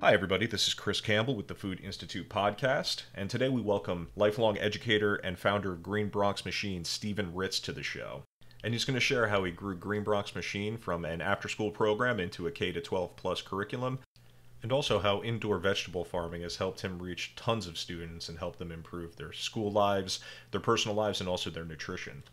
Hi, everybody. This is Chris Campbell with the Food Institute podcast, and today we welcome lifelong educator and founder of Green Bronx Machine, Stephen Ritz, to the show. And he's going to share how he grew Green Bronx Machine from an after-school program into a K-12 plus curriculum, and also how indoor vegetable farming has helped him reach tons of students and help them improve their school lives, their personal lives, and also their nutrition.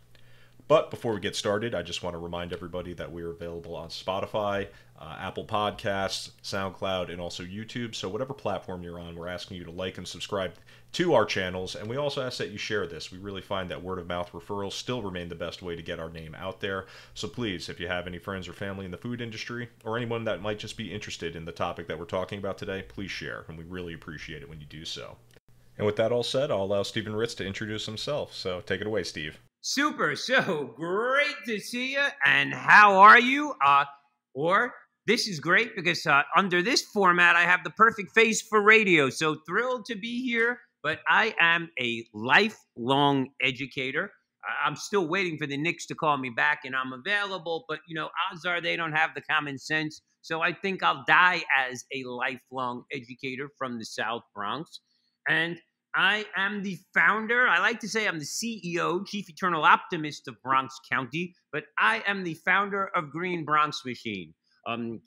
But before we get started, I just want to remind everybody that we're available on Spotify, Apple Podcasts, SoundCloud, and also YouTube. So whatever platform you're on, we're asking you to like and subscribe to our channels. And we also ask that you share this. We really find that word-of-mouth referrals still remain the best way to get our name out there. So please, if you have any friends or family in the food industry, or anyone that might just be interested in the topic that we're talking about today, please share. And we really appreciate it when you do so. And with that all said, I'll allow Stephen Ritz to introduce himself. So take it away, Steve. Super. So great to see you. And how are you? This is great because under this format, I have the perfect face for radio. So thrilled to be here. But I am a lifelong educator. I'm still waiting for the Knicks to call me back, and I'm available. But, odds are they don't have the common sense. So I think I'll die as a lifelong educator from the South Bronx. And I am the founder. I like to say I'm the CEO, Chief Eternal Optimist of Bronx County, but I am the founder of Green Bronx Machine.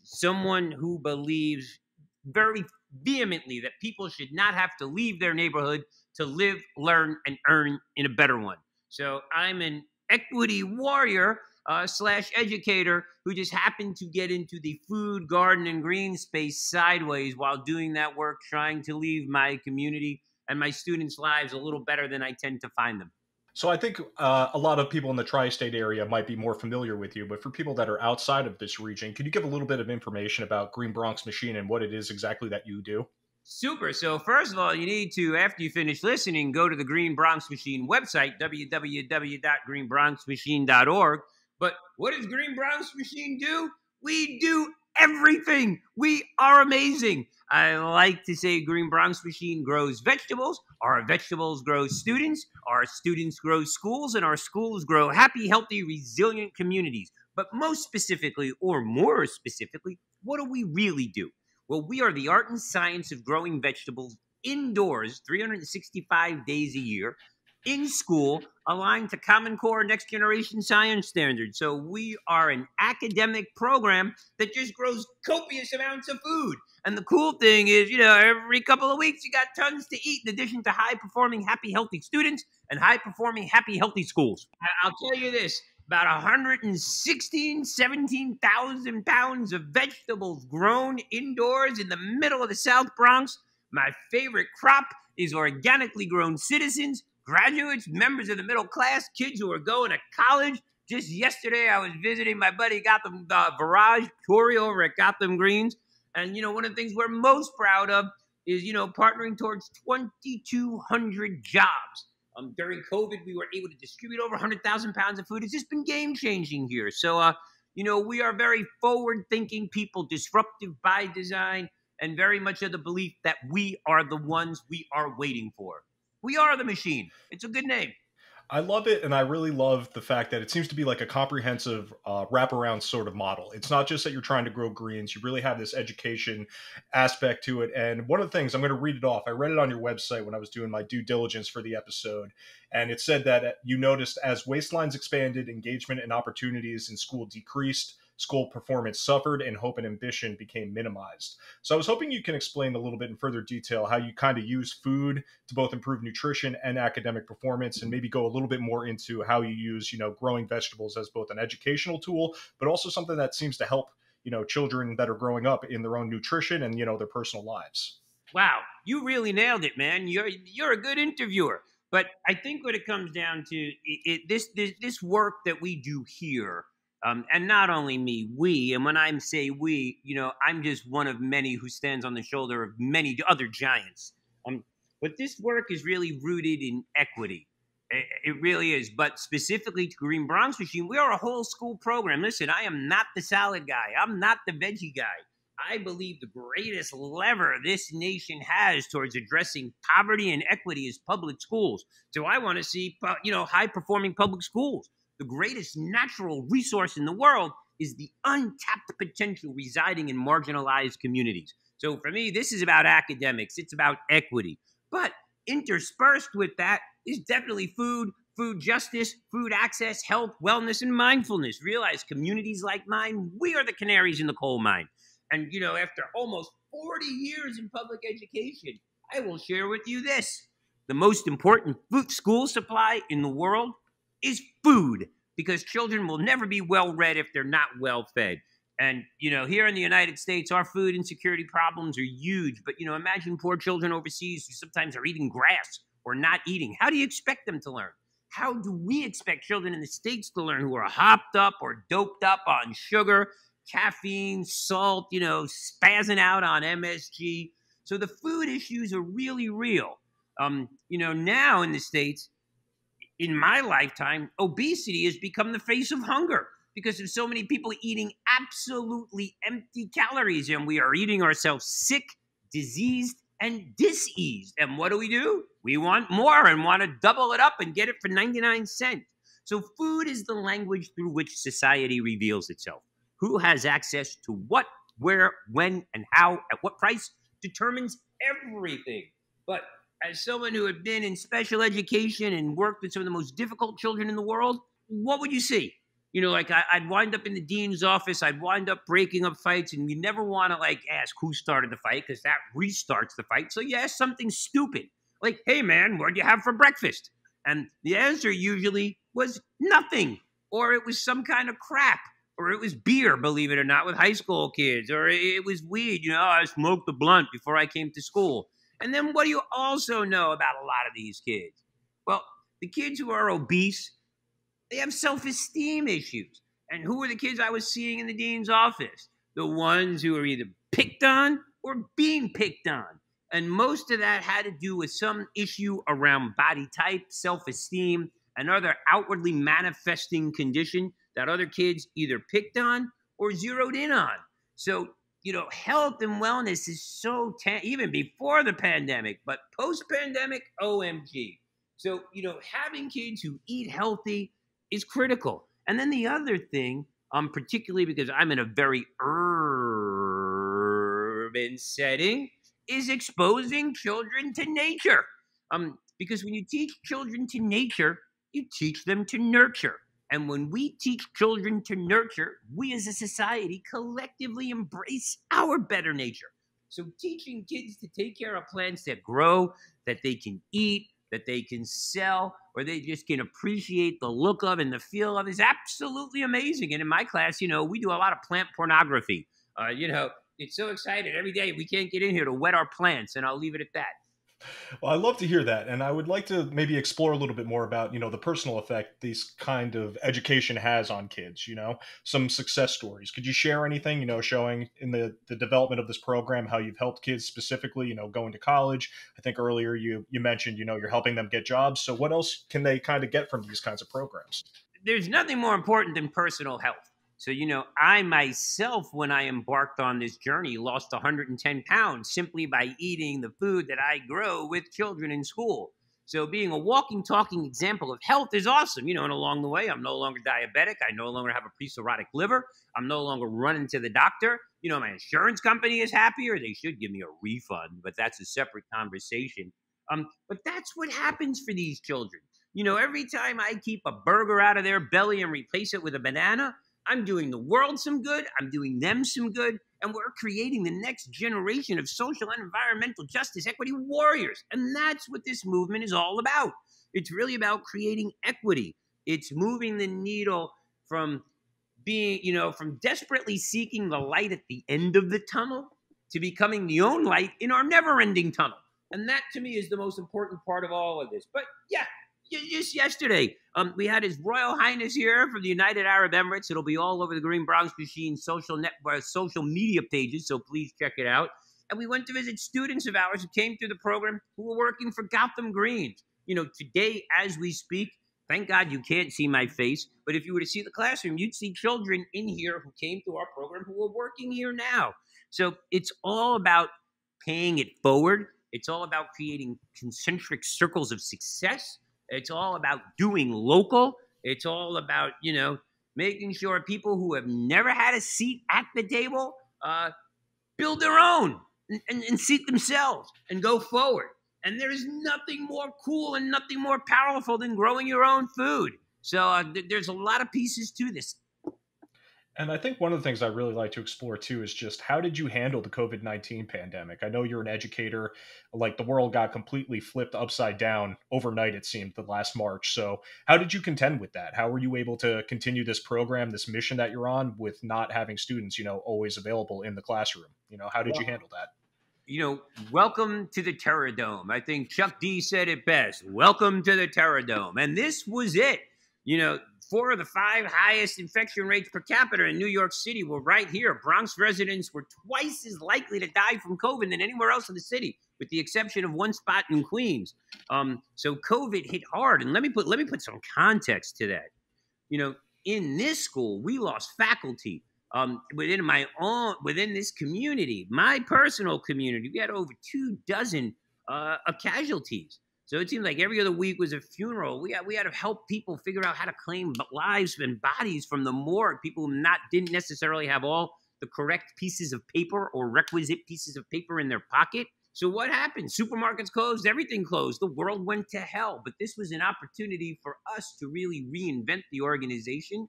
Someone who believes very vehemently that people should not have to leave their neighborhood to live, learn, and earn in a better one. So I'm an equity warrior slash educator who just happened to get into the food, garden, and green space sideways while doing that work, trying to leave my community and my students' lives a little better than I tend to find them. So I think a lot of people in the tri-state area might be more familiar with you, but for people that are outside of this region, could you give a little bit of information about Green Bronx Machine and what it is exactly that you do? Super. So first of all, you need to, after you finish listening, go to the Green Bronx Machine website, www.greenbronxmachine.org. But what does Green Bronx Machine do? We do everything. We are amazing. I like to say Green Bronx Machine grows vegetables. Our vegetables grow students. Our students grow schools. And our schools grow happy, healthy, resilient communities. But most specifically, or more specifically, what do we really do? Well, we are the art and science of growing vegetables indoors 365 days a year in school, aligned to Common Core next generation science standards. So we are an academic program that just grows copious amounts of food. And the cool thing is, every couple of weeks you got tons to eat in addition to high-performing, happy, healthy students and high-performing, happy, healthy schools. I'll tell you this. About 17,000 pounds of vegetables grown indoors in the middle of the South Bronx. My favorite crop is organically grown citizens, graduates, members of the middle class, kids who are going to college. Just yesterday, I was visiting my buddy Gotham Viraj Puri over at Gotham Greens. And, one of the things we're most proud of is, partnering towards 2,200 jobs. During COVID, we were able to distribute over 100,000 pounds of food. It's just been game-changing here. So, we are very forward-thinking people, disruptive by design, and very much of the belief that we are the ones we are waiting for. We are the machine. It's a good name. I love it, and I really love the fact that it seems to be like a comprehensive wraparound sort of model. It's not just that you're trying to grow greens. You really have this education aspect to it. And one of the things, I'm going to read it off. I read it on your website when I was doing my due diligence for the episode. And it said that you noticed as waistlines expanded, engagement and opportunities in school decreased, school performance suffered, and hope and ambition became minimized. So I was hoping you can explain a little bit in further detail how you kind of use food to both improve nutrition and academic performance, and maybe go a little bit more into how you use, growing vegetables as both an educational tool, but also something that seems to help, children that are growing up in their own nutrition and, their personal lives. Wow, you really nailed it, man. You're a good interviewer. But I think what it comes down to, this work that we do here, and not only me, we, and when I say we, I'm just one of many who stands on the shoulder of many other giants. But this work is really rooted in equity. It really is. But specifically to Green Bronx Machine, we are a whole school program. Listen, I am not the salad guy. I'm not the veggie guy. I believe the greatest lever this nation has towards addressing poverty and equity is public schools. So I want to see, high-performing public schools. The greatest natural resource in the world is the untapped potential residing in marginalized communities. So for me, this is about academics. It's about equity. But interspersed with that is definitely food, food justice, food access, health, wellness, and mindfulness. Realize communities like mine, we are the canaries in the coal mine. And, after almost 40 years in public education, I will share with you this. The most important food school supply in the world is food, because children will never be well-read if they're not well-fed. And, here in the United States, our food insecurity problems are huge. But, imagine poor children overseas who sometimes are eating grass or not eating. How do you expect them to learn? How do we expect children in the States to learn who are hopped up or doped up on sugar, caffeine, salt, spazzing out on MSG? So the food issues are really real. Now in the States, in my lifetime, obesity has become the face of hunger because of so many people eating absolutely empty calories, and we are eating ourselves sick, diseased, and diseased. And what do? We want more and want to double it up and get it for 99 cents. So food is the language through which society reveals itself. Who has access to what, where, when, and how, at what price determines everything. But as someone who had been in special education and worked with some of the most difficult children in the world, what would you see? I'd wind up in the dean's office, I'd wind up breaking up fights, and you never want to ask who started the fight, because that restarts the fight. So you ask something stupid, like, hey man, what'd you have for breakfast? And the answer usually was nothing, or it was some kind of crap, or it was beer, believe it or not, with high school kids, or it was weed. I smoked a blunt before I came to school. And then what do you also know about a lot of these kids? Well, the kids who are obese, they have self-esteem issues. And who are the kids I was seeing in the dean's office? The ones who are either picked on or being picked on. And most of that had to do with some issue around body type, self-esteem, and other outwardly manifesting condition that other kids either picked on or zeroed in on. So, health and wellness is so, even before the pandemic, but post-pandemic, OMG. So, having kids who eat healthy is critical. And then the other thing, particularly because I'm in a very urban setting, is exposing children to nature. Because when you teach children to nature, you teach them to nurture. And when we teach children to nurture, we as a society collectively embrace our better nature. So teaching kids to take care of plants that grow, that they can eat, that they can sell, or they just can appreciate the look of and the feel of is absolutely amazing. And in my class, we do a lot of plant pornography. It's so exciting. Every day we can't get in here to wet our plants, and I'll leave it at that. Well, I love to hear that. And I would like to maybe explore a little bit more about, the personal effect this kind of education has on kids, some success stories. Could you share anything, showing in the development of this program, how you've helped kids specifically, going to college? I think earlier you mentioned, you're helping them get jobs. So what else can they kind of get from these kinds of programs? There's nothing more important than personal health. So, I myself, when I embarked on this journey, lost 110 pounds simply by eating the food that I grow with children in school. So being a walking, talking example of health is awesome. And along the way, I'm no longer diabetic. I no longer have a pre-cirrhotic liver. I'm no longer running to the doctor. My insurance company is happier. They should give me a refund, but that's a separate conversation. But that's what happens for these children. Every time I keep a burger out of their belly and replace it with a banana, I'm doing the world some good, I'm doing them some good, and we're creating the next generation of social and environmental justice equity warriors. And that's what this movement is all about. It's really about creating equity. It's moving the needle from being, from desperately seeking the light at the end of the tunnel to becoming the own light in our never-ending tunnel. And that, to me, is the most important part of all of this. But yeah, just yesterday, we had His Royal Highness here from the United Arab Emirates. It'll be all over the Green Bronx Machine social media pages, so please check it out. And we went to visit students of ours who came through the program who were working for Gotham Greens. Today, as we speak, thank God you can't see my face, but if you were to see the classroom, you'd see children in here who came through our program who are working here now. So it's all about paying it forward. It's all about creating concentric circles of success. It's all about doing local. It's all about, making sure people who have never had a seat at the table build their own. and seat themselves and go forward. And there's nothing more cool and nothing more powerful than growing your own food. So there's a lot of pieces to this. And I think one of the things I really like to explore too is just how did you handle the COVID-19 pandemic? I know you're an educator, like the world got completely flipped upside down overnight, it seemed, the last March. So, how did you contend with that? How were you able to continue this program, this mission that you're on, with not having students, always available in the classroom? How did you handle that? Welcome to the Terror Dome. I think Chuck D said it best. Welcome to the Terror Dome. And this was it. 4 of the 5 highest infection rates per capita in New York City were right here. Bronx residents were twice as likely to die from COVID than anywhere else in the city, with the exception of one spot in Queens. So COVID hit hard. And let me put some context to that. In this school, we lost faculty. Within this community, my personal community, we had over 24 of casualties. So it seemed like every other week was a funeral. We had to help people figure out how to claim lives and bodies from the morgue. People who didn't necessarily have all the correct pieces of paper or requisite pieces of paper in their pocket. So what happened? Supermarkets closed, everything closed. The world went to hell. But this was an opportunity for us to really reinvent the organization.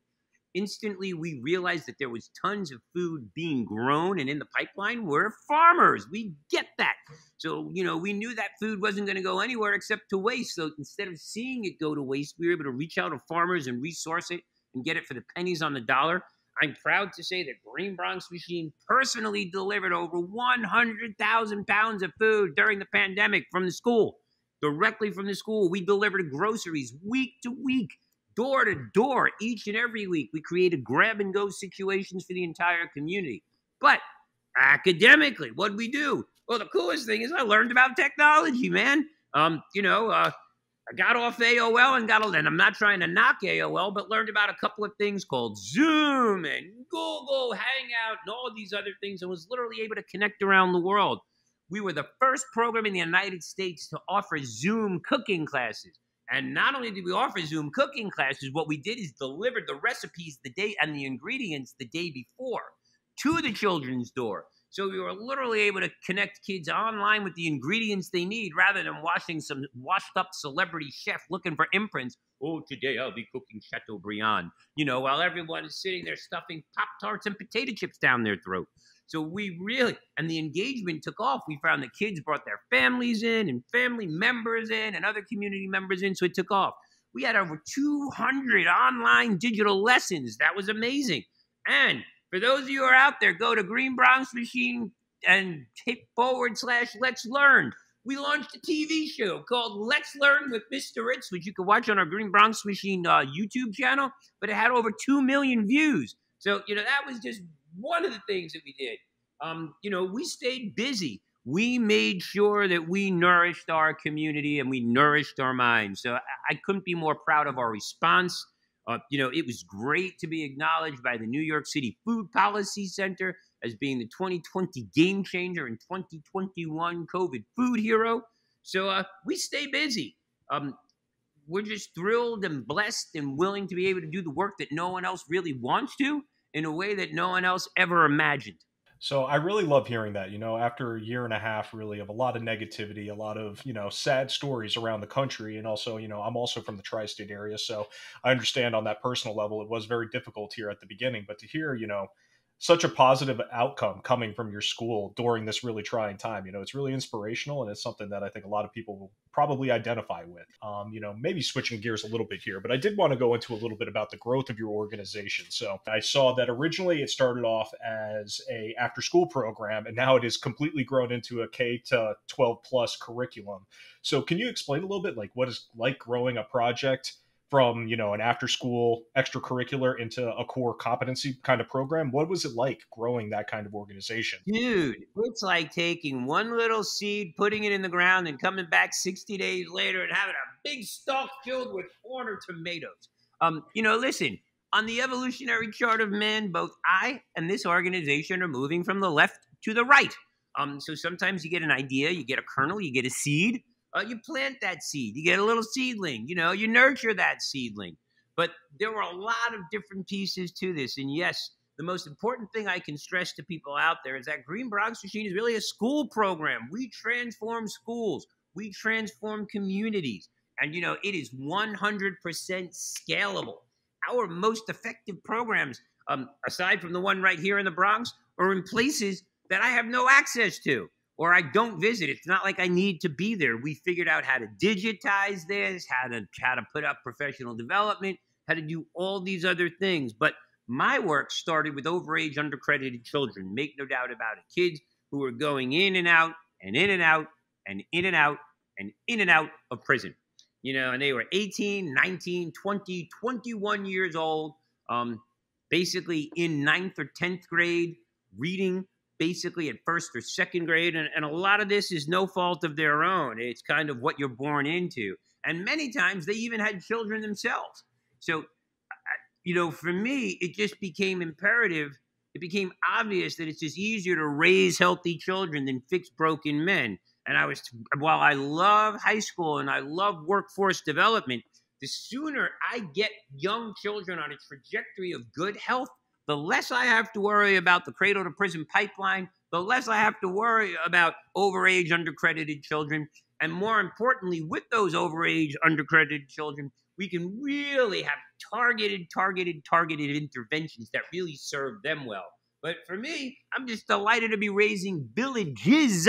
Instantly, we realized that there was tons of food being grown, and in the pipeline were farmers. We get that. So, we knew that food wasn't going to go anywhere except to waste. So instead of seeing it go to waste, we were able to reach out to farmers and resource it and get it for the pennies on the dollar. I'm proud to say that Green Bronx Machine personally delivered over 100,000 pounds of food during the pandemic from the school. Directly from the school, we delivered groceries week to week, door to door, each and every week. We created grab-and-go situations for the entire community. But academically, what'd we do? Well, the coolest thing is I learned about technology, man. I got off AOL and I'm not trying to knock AOL, but learned about a couple of things called Zoom and Google Hangout and all these other things, and was literally able to connect around the world. We were the first program in the United States to offer Zoom cooking classes. And not only did we offer Zoom cooking classes, what we did is delivered the recipes the day and the ingredients the day before to the children's door. So we were literally able to connect kids online with the ingredients they need rather than watching some washed-up celebrity chef looking for imprints. Oh, today I'll be cooking Chateaubriand, while everyone is sitting there stuffing Pop-Tarts and potato chips down their throat. So and the engagement took off. We found that kids brought their families in and family members in and other community members in, so it took off. We had over 200 online digital lessons. That was amazing. And for those of you who are out there, go to Green Bronx Machine and hit /Let's Learn. We launched a TV show called Let's Learn with Mr. Ritz, which you can watch on our Green Bronx Machine YouTube channel, but it had over 2 million views. So, that was just one of the things that we did. We stayed busy. We made sure that we nourished our community and we nourished our minds. So I couldn't be more proud of our response. It was great to be acknowledged by the New York City Food Policy Center as being the 2020 game changer and 2021 COVID food hero. So we stay busy. We're just thrilled and blessed and willing to be able to do the work that no one else really wants to in a way that no one else ever imagined. So I really love hearing that, after a year and a half really of a lot of negativity, a lot of, sad stories around the country. And also, I'm also from the tri-state area. So I understand on that personal level, it was very difficult here at the beginning, but to hear, such a positive outcome coming from your school during this really trying time. It's really inspirational, and it's something that I think a lot of people will probably identify with. Maybe switching gears a little bit here, but I did want to go into a little bit about the growth of your organization. So I saw that originally it started off as a after-school program, and now it is completely grown into a K-12 plus curriculum. So can you explain a little bit like what it's like growing a project from, an after-school extracurricular into a core competency kind of program? What was it like growing that kind of organization? Dude, it's like taking one little seed, putting it in the ground, and coming back 60 days later and having a big stalk filled with corn or tomatoes. Listen, on the evolutionary chart of man, both I and this organization are moving from the left to the right. So sometimes you get an idea, you get a kernel, you get a seed. You plant that seed, you get a little seedling, you nurture that seedling. But there were a lot of different pieces to this. And yes, the most important thing I can stress to people out there is that Green Bronx Machine is really a school program. We transform schools. We transform communities. And, it is 100% scalable. Our most effective programs, aside from the one right here in the Bronx, are in places that I have no access to or I don't visit. It's not like I need to be there. We figured out how to digitize this, how to put up professional development, how to do all these other things. But my work started with overage, undercredited children. Make no doubt about it. Kids who are going in and out and in and out and in and out and in and out of prison. And they were 18, 19, 20, 21 years old, basically in 9th or 10th grade, reading basically at 1st or 2nd grade. And a lot of this is no fault of their own. It's kind of what you're born into. And many times they even had children themselves. So, for me, it just became imperative. It became obvious that it's just easier to raise healthy children than fix broken men. And while I love high school and I love workforce development, the sooner I get young children on a trajectory of good health, the less I have to worry about the cradle to prison pipeline, the less I have to worry about overage, undercredited children. And more importantly, with those overage, undercredited children, we can really have targeted interventions that really serve them well. But for me, I'm just delighted to be raising villages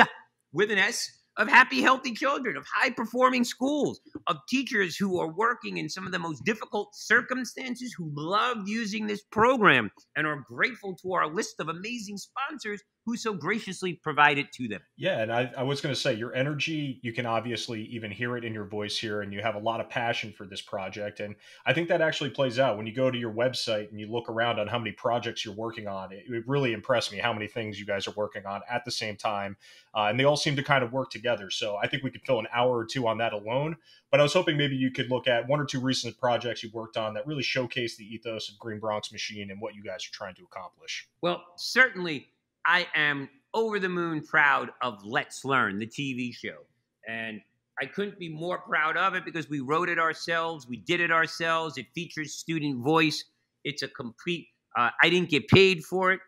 with an S of happy, healthy children, of high-performing schools, of teachers who are working in some of the most difficult circumstances, who love using this program and are grateful to our list of amazing sponsors who so graciously provide it to them. Yeah, and I was going to say, your energy, you can obviously even hear it in your voice here, and you have a lot of passion for this project. And I think that actually plays out when you go to your website and you look around on how many projects you're working on. It really impressed me how many things you guys are working on at the same time. And they all seem to kind of work together. So I think we could fill an hour or two on that alone. But I was hoping maybe you could look at one or two recent projects you worked on that really showcase the ethos of Green Bronx Machine and what you guys are trying to accomplish. Well, certainly I am over the moon proud of Let's Learn, the TV show. And I couldn't be more proud of it because we wrote it ourselves. We did it ourselves. It features student voice. It's a complete, I didn't get paid for it.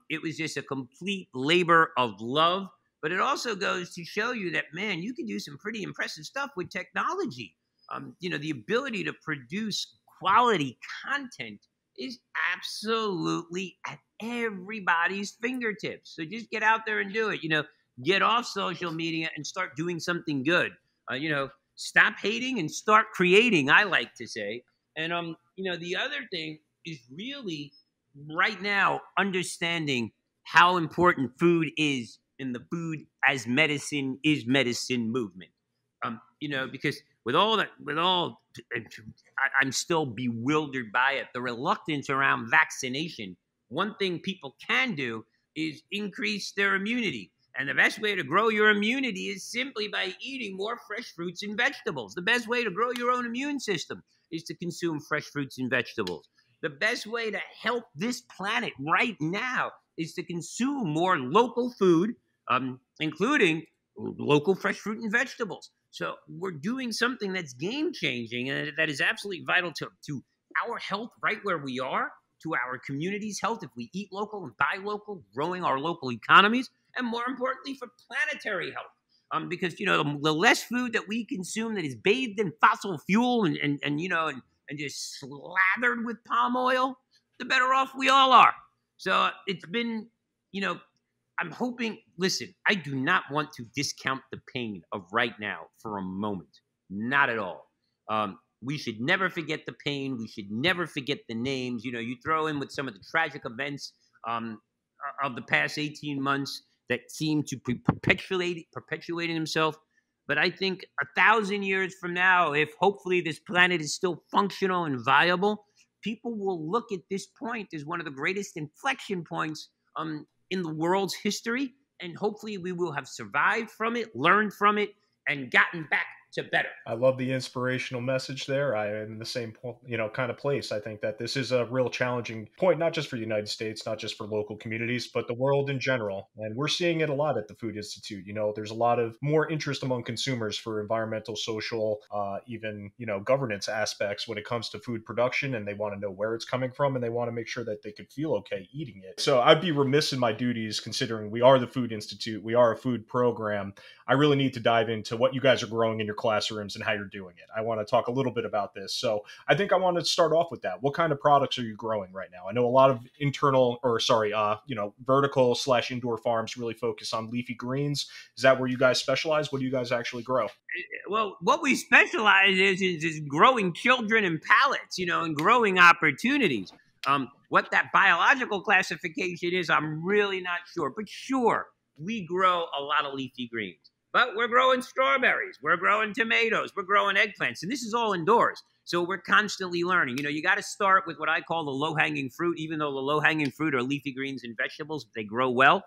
It was just a complete labor of love. But it also goes to show you that, man, you can do some pretty impressive stuff with technology. The ability to produce quality content is absolutely at everybody's fingertips. So just get out there and do it. Get off social media and start doing something good. Stop hating and start creating, I like to say. And, the other thing is really right now understanding how important food is in the food as medicine is medicine movement. Because I'm still bewildered by it. The reluctance around vaccination. One thing people can do is increase their immunity. And the best way to grow your immunity is simply by eating more fresh fruits and vegetables. The best way to grow your own immune system is to consume fresh fruits and vegetables. The best way to help this planet right now is to consume more local food, including local fresh fruit and vegetables. So we're doing something that's game-changing and that is absolutely vital to our health right where we are, to our community's health if we eat local and buy local, growing our local economies, and more importantly, for planetary health. Because, the less food that we consume that is bathed in fossil fuel and just slathered with palm oil, the better off we all are. So it's been, I'm hoping, listen, I do not want to discount the pain of right now for a moment. Not at all. We should never forget the pain. We should never forget the names. You throw in with some of the tragic events of the past 18 months that seem to be perpetuating themselves. But I think 1,000 years from now, if hopefully this planet is still functional and viable, people will look at this point as one of the greatest inflection points in the world's history. And hopefully we will have survived from it, learned from it, and gotten back to better. I love the inspirational message there. I am in the same, kind of place. I think that this is a real challenging point, not just for the United States, not just for local communities, but the world in general. And we're seeing it a lot at the Food Institute. There's a lot of more interest among consumers for environmental, social, even, governance aspects when it comes to food production. And they want to know where it's coming from, and they want to make sure that they could feel okay eating it. So I'd be remiss in my duties, considering we are the Food Institute, we are a food program. I really need to dive into what you guys are growing in your classrooms and how you're doing it. I want to talk a little bit about this. So I think I want to start off with that. What kind of products are you growing right now? I know a lot of vertical/indoor farms really focus on leafy greens. Is that where you guys specialize? What do you guys actually grow? Well, what we specialize is growing children and palates, and growing opportunities. What that biological classification is, I'm really not sure. But sure, we grow a lot of leafy greens. But we're growing strawberries, we're growing tomatoes, we're growing eggplants, and this is all indoors. So we're constantly learning. You got to start with what I call the low-hanging fruit, even though the low-hanging fruit are leafy greens and vegetables. They grow well.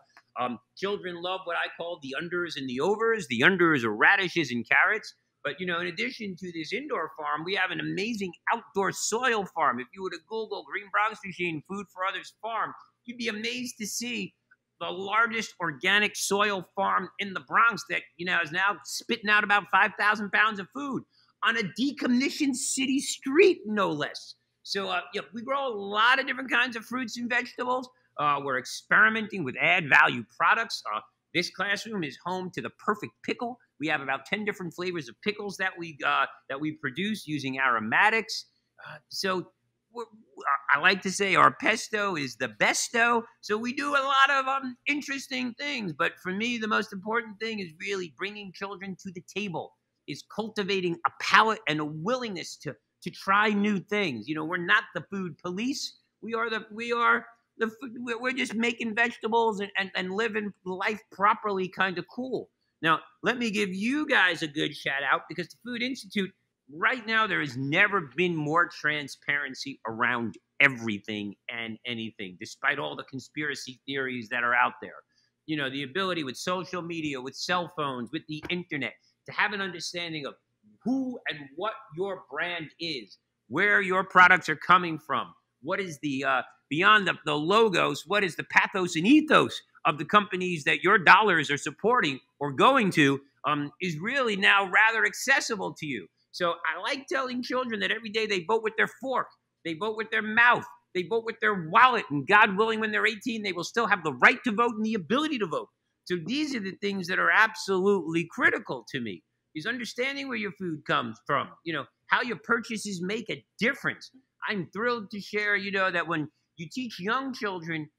Children love what I call the unders and the overs. The unders are radishes and carrots. But, in addition to this indoor farm, we have an amazing outdoor soil farm. If you were to Google Green Bronx Machine Food for Others farm, you'd be amazed to see the largest organic soil farm in the Bronx that, is now spitting out about 5,000 pounds of food on a decommissioned city street, no less. So, we grow a lot of different kinds of fruits and vegetables. We're experimenting with add-value products. This classroom is home to the perfect pickle. We have about 10 different flavors of pickles that we produce using aromatics. I like to say our pesto is the besto. So we do a lot of interesting things. But for me, the most important thing is really bringing children to the table, is cultivating a palate and a willingness to try new things. We're not the food police. We're just making vegetables and living life properly, kind of cool. Now, let me give you guys a good shout out, because the Food Institute, right now, there has never been more transparency around everything and anything, despite all the conspiracy theories that are out there. The ability with social media, with cell phones, with the internet, to have an understanding of who and what your brand is, where your products are coming from, what is the, beyond the logos, what is the pathos and ethos of the companies that your dollars are supporting or going to, is really now rather accessible to you. So I like telling children that every day they vote with their fork, they vote with their mouth, they vote with their wallet, and God willing, when they're 18, they will still have the right to vote and the ability to vote. So these are the things that are absolutely critical to me, is understanding where your food comes from, how your purchases make a difference. I'm thrilled to share, that when you teach young children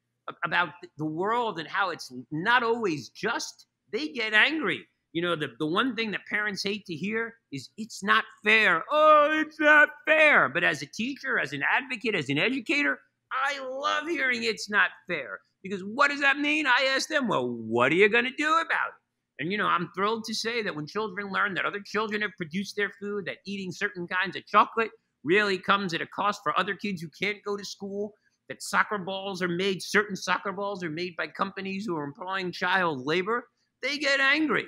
about the world and how it's not always just, they get angry. The one thing that parents hate to hear is it's not fair. Oh, it's not fair. But as a teacher, as an advocate, as an educator, I love hearing it's not fair. Because what does that mean? I ask them, well, what are you going to do about it? And, I'm thrilled to say that when children learn that other children have produced their food, that eating certain kinds of chocolate really comes at a cost for other kids who can't go to school, that certain soccer balls are made by companies who are employing child labor, they get angry.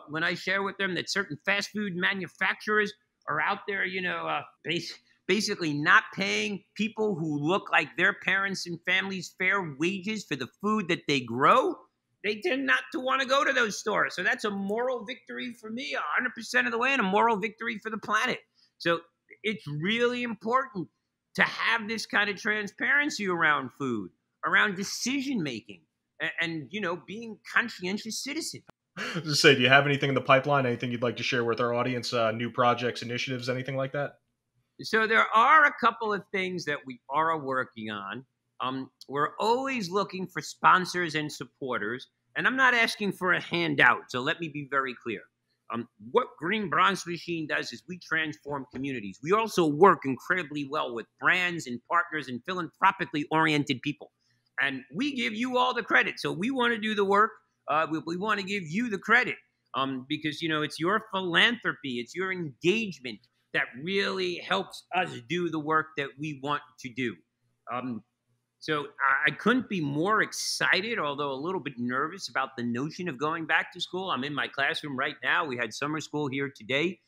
When I share with them that certain fast food manufacturers are out there, basically not paying people who look like their parents and families fair wages for the food that they grow, they tend not to want to go to those stores. So that's a moral victory for me 100% of the way, and a moral victory for the planet. So it's really important to have this kind of transparency around food, around decision-making, and being conscientious citizens. Just say, do you have anything in the pipeline? Anything you'd like to share with our audience? New projects, initiatives, anything like that? So there are a couple of things that we are working on. We're always looking for sponsors and supporters, and I'm not asking for a handout. So let me be very clear. What Green Bronx Machine does is we transform communities. We also work incredibly well with brands and partners and philanthropically oriented people. And we give you all the credit. So we want to do the work. We want to give you the credit because, it's your philanthropy, it's your engagement that really helps us do the work that we want to do. So I couldn't be more excited, although a little bit nervous about the notion of going back to school. I'm in my classroom right now. We had summer school here today.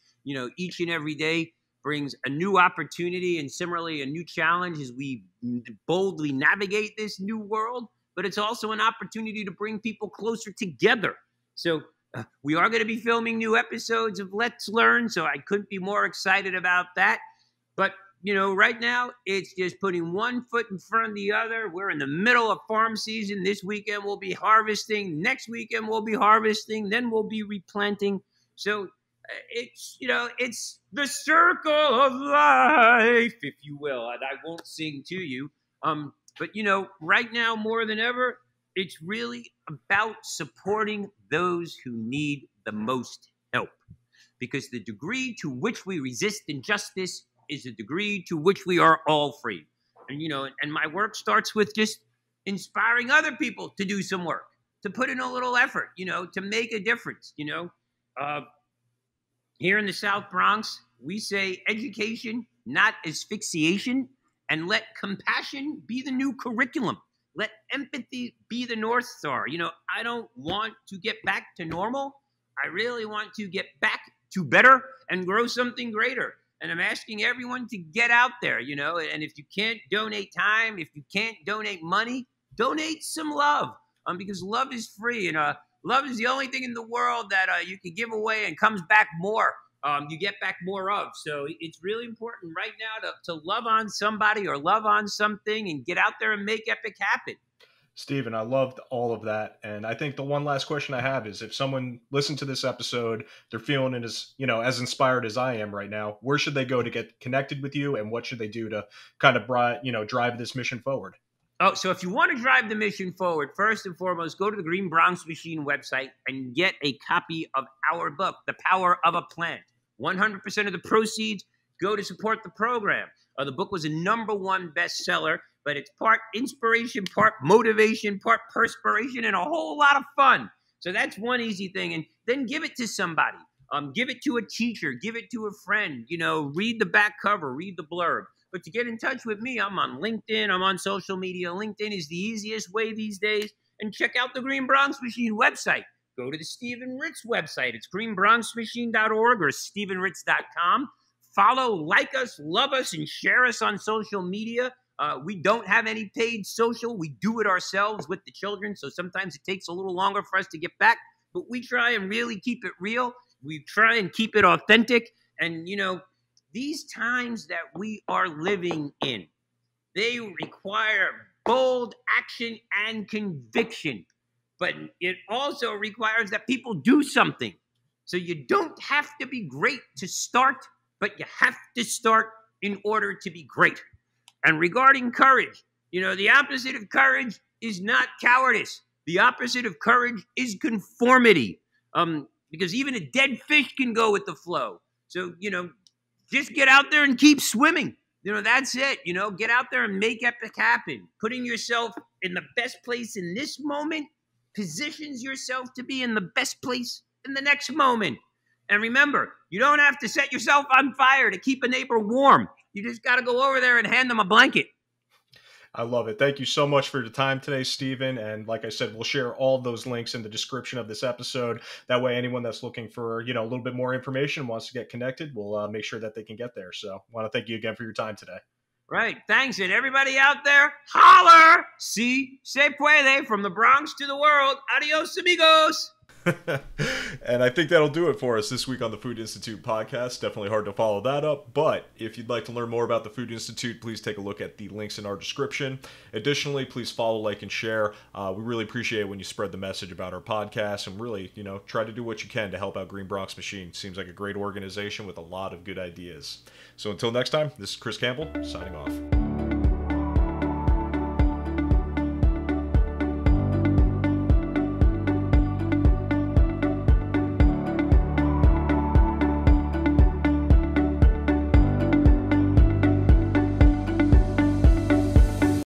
each and every day brings a new opportunity and similarly a new challenge as we boldly navigate this new world. But it's also an opportunity to bring people closer together. So we are going to be filming new episodes of Let's Learn, so I couldn't be more excited about that. But, right now, it's just putting one foot in front of the other. We're in the middle of farm season. This weekend we'll be harvesting. Next weekend we'll be harvesting. Then we'll be replanting. So it's the circle of life, if you will. And I won't sing to you. But, right now more than ever, it's really about supporting those who need the most help. Because the degree to which we resist injustice is the degree to which we are all free. And, and my work starts with just inspiring other people to do some work, to put in a little effort, to make a difference, Here in the South Bronx, we say education, not asphyxiation, and let compassion be the new curriculum. Let empathy be the North Star. I don't want to get back to normal. I really want to get back to better and grow something greater. And I'm asking everyone to get out there, and if you can't donate time, if you can't donate money, donate some love, because love is free. And love is the only thing in the world that you can give away and comes back more. You get back more of. So it's really important right now to love on somebody or love on something and get out there and make epic happen. Stephen, I loved all of that. And I think the one last question I have is if someone listened to this episode, they're feeling it as inspired as I am right now, where should they go to get connected with you? And what should they do to kind of, drive this mission forward? Oh, so if you want to drive the mission forward, first and foremost, go to the Green Bronx Machine website and get a copy of our book, The Power of a Plan. 100% of the proceeds go to support the program. The book was a #1 bestseller, but it's part inspiration, part motivation, part perspiration, and a whole lot of fun. So that's one easy thing. And then give it to somebody. Give it to a teacher. Give it to a friend. Read the back cover. Read the blurb. But to get in touch with me, I'm on LinkedIn. I'm on social media. LinkedIn is the easiest way these days. And check out the Green Bronx Machine website. Go to the Stephen Ritz website. It's greenbronxmachine.org or stephenritz.com. Follow, like us, love us, and share us on social media. We don't have any paid social. We do it ourselves with the children, so sometimes it takes a little longer for us to get back. But we try and really keep it real. We try and keep it authentic. And, these times that we are living in, they require bold action and conviction. But it also requires that people do something. So you don't have to be great to start, but you have to start in order to be great. And regarding courage, the opposite of courage is not cowardice. The opposite of courage is conformity. Because even a dead fish can go with the flow. So, just get out there and keep swimming. That's it. Get out there and make epic happen. Putting yourself in the best place in this moment positions yourself to be in the best place in the next moment. And remember, you don't have to set yourself on fire to keep a neighbor warm. You just got to go over there and hand them a blanket. I love it. Thank you so much for your time today, Stephen. And like I said, we'll share all those links in the description of this episode. That way, anyone that's looking for, a little bit more information, wants to get connected, we'll make sure that they can get there. So I want to thank you again for your time today. Right. Thanks. And everybody out there, holler! Si se puede, from the Bronx to the world. Adios, amigos. And I think that'll do it for us this week on the Food Institute podcast. Definitely hard to follow that up, but if you'd like to learn more about the Food Institute, please take a look at the links in our description. Additionally, please follow, like, and share. We really appreciate it when you spread the message about our podcast and really, try to do what you can to help out Green Bronx Machine. Seems like a great organization with a lot of good ideas. So until next time, this is Chris Campbell, signing off.